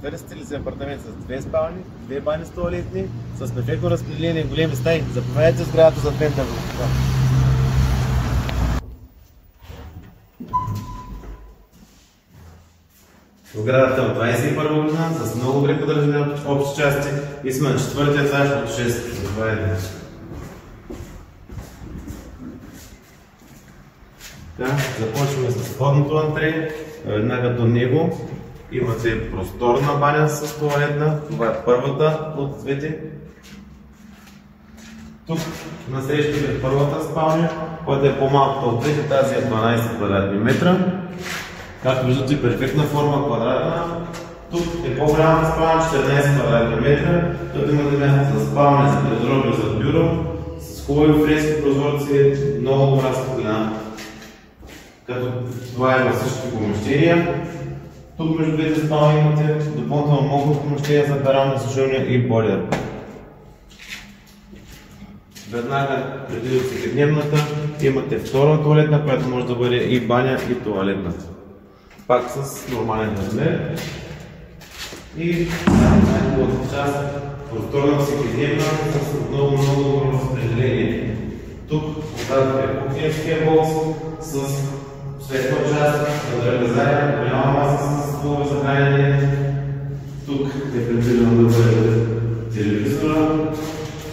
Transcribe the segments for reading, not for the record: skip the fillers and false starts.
търсите ли за апартамент с 2 спални, 2 бани с тоалетни, с перфектно разпределение и големи стаи? Заповядайте в сградата за Пентагон. Сградата от 21 година с много добре поддържане в общи части и сме на 4-тия етаж от 6. Заповядайте. Започваме с входното антре. Веднага до него имате просторна баня с тоалетна. Това е първата от двете. Тук насреща е първата спалня, която е по-малката от двете. Тази е 12 квадратни метра. Както виждате, перфектна форма квадратна. Тук е по-голяма спалня, 14 квадратни метра. Тук имате място за спалня, за гардероби, за бюро. С хубави фрески прозорци, много добра светлина. Като това е във всички помещения. Тук между двете спални имате допълнително много помещения за пералня, сушилня и бойлер. Веднага преди да всекидневната имате втора тоалетна, която може да бъде и баня, и тоалетна. Пак с нормален размер. И най-хубавата част, просторна всекидневна, с много добро разпределение. Тук показвате кухненския бокс с светла част, на дръгазаря, голяма маса с столове за хранене. Тук е предвидено да бъде телевизора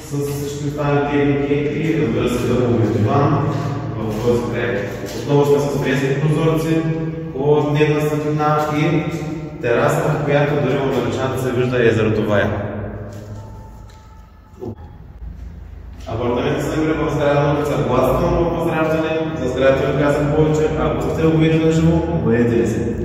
с всички останали техники и разбира се дървови диван в този край. Отново сме с фрески прозорци, хубава дневна светлина и тераса, в която дори в далечината се вижда езерото Вая. Апартаментът се намира в сграда на улица Гласна, в Възраждане. За сградата ви казах повече, ако сте го видели на живо, обадете ли се.